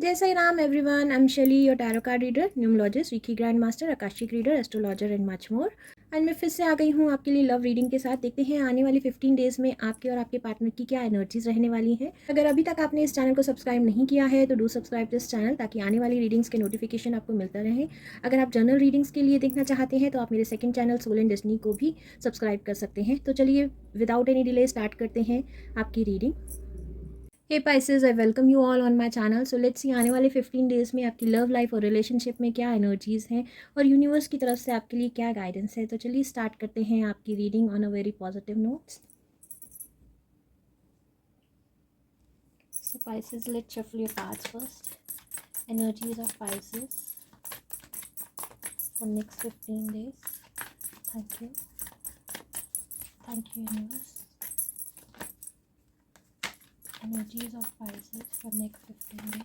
जय Sai Ram everyone, I am Shelly, your tarot card reader, numerologist, Reiki grandmaster, Akashic reader, astrologer and much more। आज मैं फिर से आ गई हूँ आपके लिए लव रीडिंग के साथ। देखते हैं आने वाली 15 डेज़ में आपके और आपके पार्टनर की क्या एनर्जीज रहने वाली हैं। अगर अभी तक आपने इस चैनल को सब्सक्राइब नहीं किया है तो डू सब्सक्राइब दिस चैनल, ताकि आने वाली रीडिंग्स के नोटिफिकेशन आपको मिलता रहे। अगर आप जनरल रीडिंग्स के लिए देखना चाहते हैं तो आप मेरे second channel Soul and Destiny को भी सब्सक्राइब कर सकते हैं। तो चलिए विदाउट एनी डिले स्टार्ट करते हैं आपकी reading. Hey Pisces, I welcome you all on my channel. So let's see आने वाले 15 डेज़ में आपकी लव लाइफ और रिलेशनशिप में क्या एनर्जीज़ हैं और यूनिवर्स की तरफ से आपके लिए क्या गाइडेंस है। तो चलिए स्टार्ट करते हैं आपकी reading on a very positive notes. So Pisces, let's shuffle your cards first. Energies of Pisces for next 15 days. Thank you universe. Energies of Pisces for next 15 days.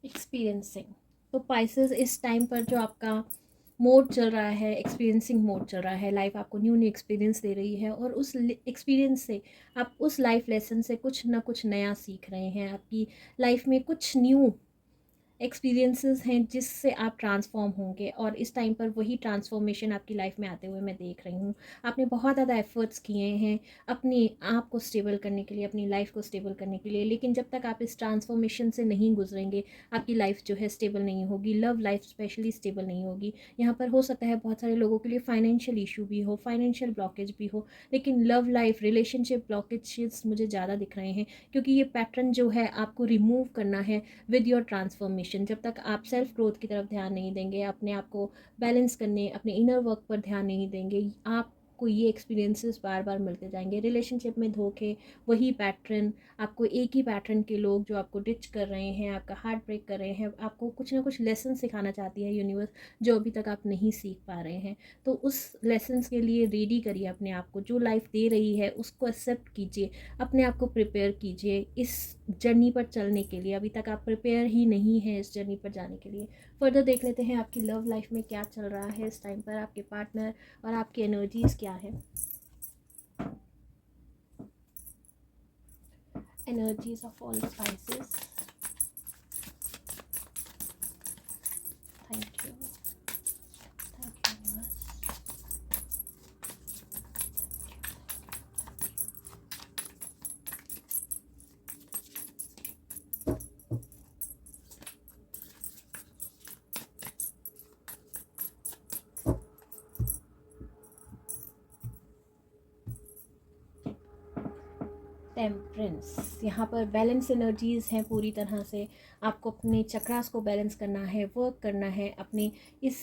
Experiencing. तो Pisces, इस time पर जो आपका mode चल रहा है, experiencing mode चल रहा है। लाइफ आपको न्यू न्यू एक्सपीरियंस दे रही है और उस एक्सपीरियंस से आप उस लाइफ लेसन से कुछ ना कुछ नया सीख रहे हैं। आपकी लाइफ में कुछ न्यू एक्सपीरियंसेस हैं जिससे आप ट्रांसफॉर्म होंगे, और इस टाइम पर वही ट्रांसफॉर्मेशन आपकी लाइफ में आते हुए मैं देख रही हूँ। आपने बहुत ज़्यादा एफर्ट्स किए हैं अपने आप को स्टेबल करने के लिए, अपनी लाइफ को स्टेबल करने के लिए, लेकिन जब तक आप इस ट्रांसफॉर्मेशन से नहीं गुजरेंगे आपकी लाइफ जो है स्टेबल नहीं होगी। लव लाइफ स्पेशली स्टेबल नहीं होगी। यहाँ पर हो सकता है बहुत सारे लोगों के लिए फाइनेंशियल इशू भी हो, फाइनेंशियल ब्लॉकेज भी हो, लेकिन लव लाइफ रिलेशनशिप ब्लॉकेजेस मुझे ज़्यादा दिख रहे हैं, क्योंकि ये पैटर्न जो है आपको रिमूव करना है विद योर ट्रांसफॉर्मेशन। जब तक आप सेल्फ ग्रोथ की तरफ ध्यान नहीं देंगे, अपने आप को बैलेंस करने, अपने इनर वर्क पर ध्यान नहीं देंगे, आपको ये एक्सपीरियंसेस बार बार मिलते जाएंगे। रिलेशनशिप में धोखे, वही पैटर्न, आपको एक ही पैटर्न के लोग जो आपको डिच कर रहे हैं, आपका हार्ट ब्रेक कर रहे हैं, आपको कुछ ना कुछ लेसन सिखाना चाहती है यूनिवर्स जो अभी तक आप नहीं सीख पा रहे हैं। तो उस लेसन्स के लिए रेडी करिए अपने आप को। जो लाइफ दे रही है उसको एक्सेप्ट कीजिए, अपने आप को प्रिपेयर कीजिए इस जर्नी पर चलने के लिए। अभी तक आप प्रिपेयर ही नहीं हैं इस जर्नी पर जाने के लिए। फर्दर देख लेते हैं आपकी लव लाइफ में क्या चल रहा है इस टाइम पर, आपके पार्टनर और आपकी एनर्जीज क्या है। Energies of all spices. Thank you universe. Temperance, यहाँ पर बैलेंस एनर्जीज़ हैं पूरी तरह से। आपको अपने चक्रास को बैलेंस करना है, वर्क करना है अपने इस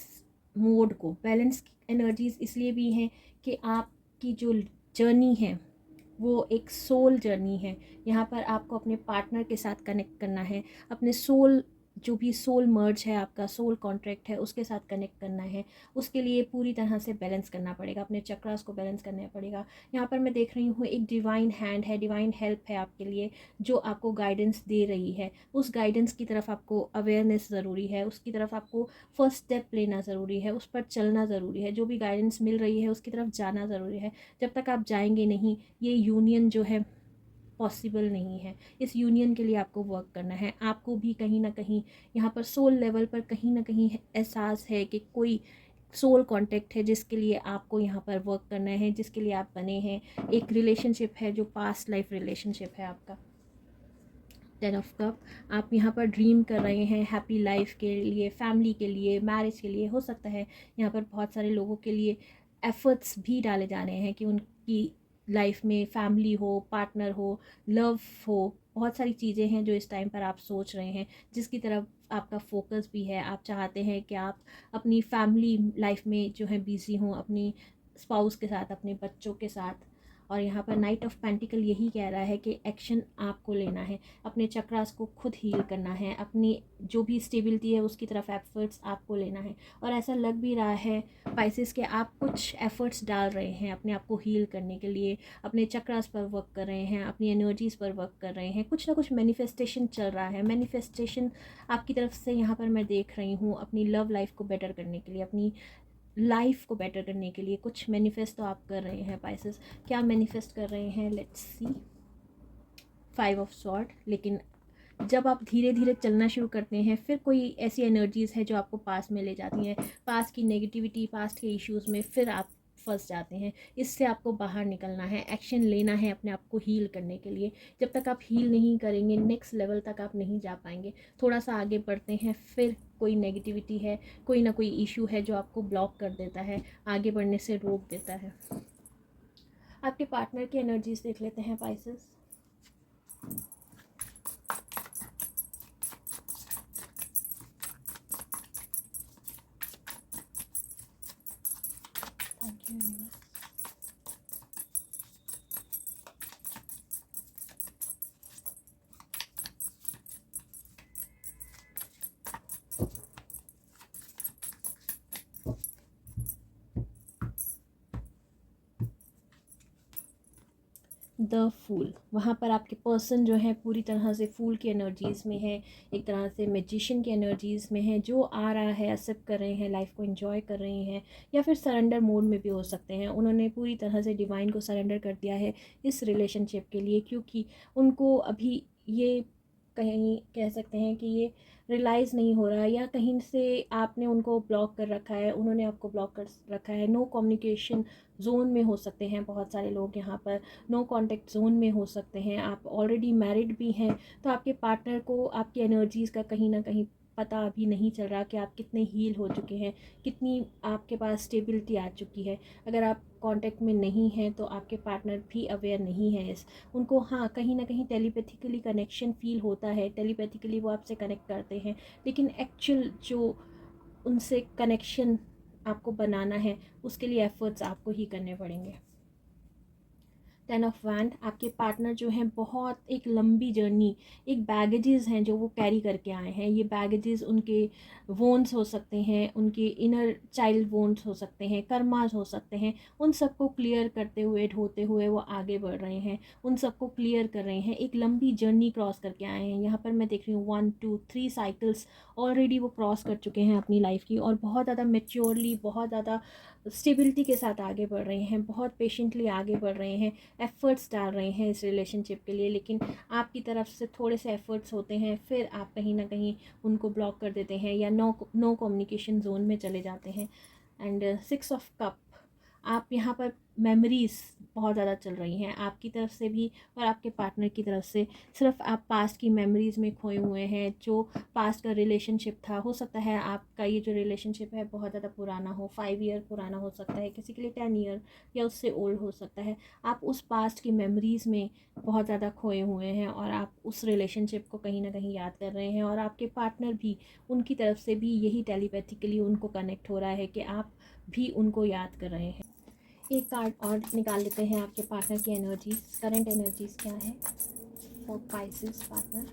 मोड को। बैलेंस एनर्जीज़ इसलिए भी हैं कि आपकी जो जर्नी है वो एक सोल जर्नी है। यहाँ पर आपको अपने पार्टनर के साथ कनेक्ट करना है, अपने सोल, जो भी सोल मर्ज है, आपका सोल कॉन्ट्रैक्ट है, उसके साथ कनेक्ट करना है। उसके लिए पूरी तरह से बैलेंस करना पड़ेगा, अपने चक्रास को बैलेंस करना पड़ेगा। यहाँ पर मैं देख रही हूँ एक डिवाइन हैंड है, डिवाइन हेल्प है आपके लिए, जो आपको गाइडेंस दे रही है। उस गाइडेंस की तरफ आपको अवेयरनेस ज़रूरी है, उसकी तरफ आपको फर्स्ट स्टेप लेना ज़रूरी है, उस पर चलना ज़रूरी है। जो भी गाइडेंस मिल रही है उसकी तरफ जाना ज़रूरी है। जब तक आप जाएंगे नहीं, ये यूनियन जो है पॉसिबल नहीं है। इस यूनियन के लिए आपको वर्क करना है। आपको भी कहीं ना कहीं यहाँ पर सोल लेवल पर कहीं ना कहीं एहसास है कि कोई सोल कांटेक्ट है जिसके लिए आपको यहाँ पर वर्क करना है, जिसके लिए आप बने हैं। एक रिलेशनशिप है जो पास्ट लाइफ रिलेशनशिप है आपका। 10 ऑफ कप, आप यहाँ पर ड्रीम कर रहे हैं हैप्पी लाइफ के लिए, फैमिली के लिए, मैरिज के लिए। हो सकता है यहाँ पर बहुत सारे लोगों के लिए एफर्ट्स भी डाले जा रहे हैं कि उनकी लाइफ में फैमिली हो, पार्टनर हो, लव हो। बहुत सारी चीज़ें हैं जो इस टाइम पर आप सोच रहे हैं, जिसकी तरफ आपका फोकस भी है। आप चाहते हैं कि आप अपनी फैमिली लाइफ में जो है बिज़ी हों, अपनी स्पाउस के साथ, अपने बच्चों के साथ, और यहाँ पर नाइट ऑफ पेंटिकल यही कह रहा है कि एक्शन आपको लेना है, अपने चक्रास को खुद हील करना है, अपनी जो भी स्टेबिलिटी है उसकी तरफ एफर्ट्स आपको लेना है। और ऐसा लग भी रहा है पाइसेस के आप कुछ एफर्ट्स डाल रहे हैं अपने आप को हील करने के लिए, अपने चक्रास पर वर्क कर रहे हैं, अपनी एनर्जीज़ पर वर्क कर रहे हैं, कुछ ना कुछ मैनिफेस्टेशन चल रहा है। मैनिफेस्टेशन आपकी तरफ से यहाँ पर मैं देख रही हूँ, अपनी लव लाइफ को बेटर करने के लिए, अपनी लाइफ को बेटर करने के लिए कुछ मैनिफेस्ट तो आप कर रहे हैं पाइसेस। क्या मैनिफेस्ट कर रहे हैं, लेट्स सी। 5 of sword. लेकिन जब आप धीरे धीरे चलना शुरू करते हैं फिर कोई ऐसी एनर्जीज़ है जो आपको पास में ले जाती हैं, पास की नेगेटिविटी, पास्ट के इश्यूज़ में फिर आप फंस जाते हैं। इससे आपको बाहर निकलना है, एक्शन लेना है अपने आप को हील करने के लिए। जब तक आप हील नहीं करेंगे नेक्स्ट लेवल तक आप नहीं जा पाएंगे। थोड़ा सा आगे बढ़ते हैं फिर कोई नेगेटिविटी है, कोई ना कोई इशू है जो आपको ब्लॉक कर देता है, आगे बढ़ने से रोक देता है। आपके पार्टनर की एनर्जीज देख लेते हैं Pisces. Thank you universe. The fool, वहाँ पर आपके पर्सन जो है पूरी तरह से फूल की एनर्जीज़ में है, एक तरह से मैजिशियन की एनर्जीज़ में है, जो आ रहा है एक्सेप्ट कर रहे हैं, लाइफ को एंजॉय कर रहे हैं, या फिर सरेंडर मोड में भी हो सकते हैं। उन्होंने पूरी तरह से डिवाइन को सरेंडर कर दिया है इस रिलेशनशिप के लिए, क्योंकि उनको अभी ये कहीं कह सकते हैं कि ये रियलाइज़ नहीं हो रहा, या कहीं से आपने उनको ब्लॉक कर रखा है, उन्होंने आपको ब्लॉक कर रखा है। नो कम्युनिकेशन जोन में हो सकते हैं बहुत सारे लोग यहाँ पर, नो कांटेक्ट जोन में हो सकते हैं। आप ऑलरेडी मैरिड भी हैं तो आपके पार्टनर को आपकी एनर्जीज़ का कहीं ना कहीं पता अभी नहीं चल रहा कि आप कितने हील हो चुके हैं, कितनी आपके पास स्टेबिलिटी आ चुकी है। अगर आप कांटेक्ट में नहीं हैं तो आपके पार्टनर भी अवेयर नहीं है इस, उनको हाँ कहीं ना कहीं टेलीपैथिकली कनेक्शन फील होता है, टेलीपैथिकली वो आपसे कनेक्ट करते हैं, लेकिन एक्चुअल जो उनसे कनेक्शन आपको बनाना है उसके लिए एफर्ट्स आपको ही करने पड़ेंगे। 10 ऑफ वैंड, आपके पार्टनर जो हैं बहुत एक लंबी जर्नी, एक बैगेजेस हैं जो वो कैरी करके आए हैं। ये बैगेजेस उनके वोन्स हो सकते हैं, उनके इनर चाइल्ड वोन्स हो सकते हैं, कर्मास हो सकते हैं। उन सबको क्लियर करते हुए, ढोते हुए वो आगे बढ़ रहे हैं, उन सबको क्लियर कर रहे हैं, एक लंबी जर्नी क्रॉस करके आए हैं। यहाँ पर मैं देख रही हूँ 1 2 3 साइकिल्स ऑलरेडी वो क्रॉस कर चुके हैं अपनी लाइफ की, और बहुत ज़्यादा मेच्योरली, बहुत ज़्यादा स्टेबिलिटी के साथ आगे बढ़ रहे हैं, बहुत पेशेंटली आगे बढ़ रहे हैं, एफ़र्ट्स डाल रहे हैं इस रिलेशनशिप के लिए। लेकिन आपकी तरफ से थोड़े से एफ़र्ट्स होते हैं, फिर आप कहीं ना कहीं उनको ब्लॉक कर देते हैं या नो कम्युनिकेशन जोन में चले जाते हैं। एंड 6 ऑफ कप, आप यहाँ पर मेमोरीज़ बहुत ज़्यादा चल रही हैं आपकी तरफ से भी और आपके पार्टनर की तरफ से। सिर्फ आप पास्ट की मेमोरीज़ में खोए हुए हैं, जो पास्ट का रिलेशनशिप था। हो सकता है आपका ये जो रिलेशनशिप है बहुत ज़्यादा पुराना हो, 5 ईयर पुराना हो सकता है, किसी के लिए 10 ईयर या उससे ओल्ड हो सकता है। आप उस पास्ट की मेमोरीज़ में बहुत ज़्यादा खोए हुए हैं और आप उस रिलेशनशिप को कहीं ना कहीं याद कर रहे हैं, और आपके पार्टनर भी, उनकी तरफ से भी यही टेलीपैथिकली उनको कनेक्ट हो रहा है कि आप भी उनको याद कर रहे हैं। एक कार्ड और निकाल लेते हैं आपके पार्टनर की एनर्जीज, करंट एनर्जीज क्या है फॉर पाइसेस पार्टनर।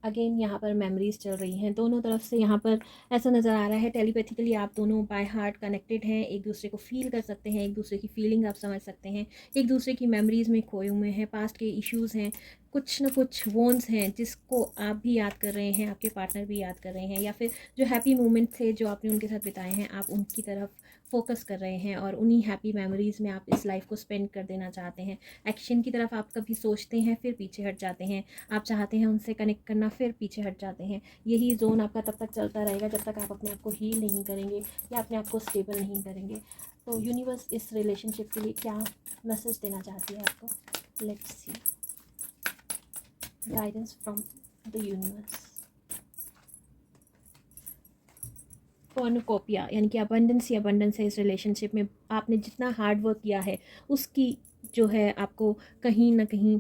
अगेन यहाँ पर मेमोरीज चल रही हैं दोनों तरफ से। यहाँ पर ऐसा नज़र आ रहा है टेलीपैथिकली आप दोनों बाय हार्ट कनेक्टेड हैं, एक दूसरे को फील कर सकते हैं, एक दूसरे की फीलिंग आप समझ सकते हैं, एक दूसरे की मेमोरीज़ में खोए हुए हैं, पास्ट के इश्यूज़ हैं, कुछ ना कुछ वोन्स हैं जिसको आप भी याद कर रहे हैं, आपके पार्टनर भी याद कर रहे हैं, या फिर जो हैप्पी मोमेंट थे जो आपने उनके साथ बिताए हैं आप उनकी तरफ फोकस कर रहे हैं और उन्हीं हैप्पी मेमोरीज़ में आप इस लाइफ को स्पेंड कर देना चाहते हैं। एक्शन की तरफ आप कभी सोचते हैं फिर पीछे हट जाते हैं, आप चाहते हैं उनसे कनेक्ट करना फिर पीछे हट जाते हैं। यही जोन आपका तब तक चलता रहेगा जब तक आप अपने आप को हील नहीं करेंगे या अपने आप को स्टेबल नहीं करेंगे। तो यूनिवर्स इस रिलेशनशिप के लिए क्या मैसेज देना चाहती है आपको, let's see. Guidance from the universe. Cornucopia यानी कि अबंडेंस ही अबंडेंस है इस रिलेशनशिप में। आपने जितना हार्ड वर्क किया है उसकी जो है आपको कहीं ना कहीं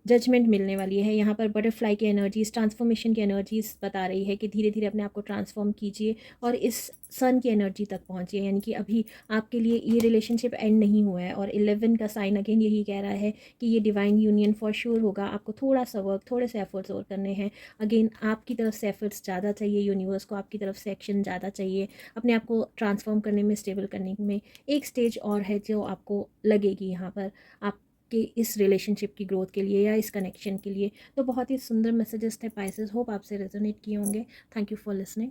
जजमेंट मिलने वाली है। यहाँ पर बटरफ्लाई की एनर्जीज़, ट्रांसफॉर्मेशन की एनर्जीज़ बता रही है कि धीरे धीरे अपने आप को ट्रांसफॉर्म कीजिए और इस सन की एनर्जी तक पहुँचिए। यानी कि अभी आपके लिए ये रिलेशनशिप एंड नहीं हुआ है और 11 का साइन अगेन यही कह रहा है कि ये डिवाइन यूनियन फॉर श्योर होगा। आपको थोड़ा सा वर्क, थोड़े से एफर्ट्स और करने हैं। अगेन आपकी तरफ से एफर्ट्स ज़्यादा चाहिए, यूनिवर्स को आपकी तरफ से एक्शन ज़्यादा चाहिए। अपने आप को ट्रांसफॉर्म करने में, स्टेबल करने में एक स्टेज और है जो आपको लगेगी यहाँ पर आप कि इस रिलेशनशिप की ग्रोथ के लिए या इस कनेक्शन के लिए। तो बहुत ही सुंदर मैसेजेस थे पाइसेस, होप आपसे रेजोनेट किए होंगे। Thank you for listening.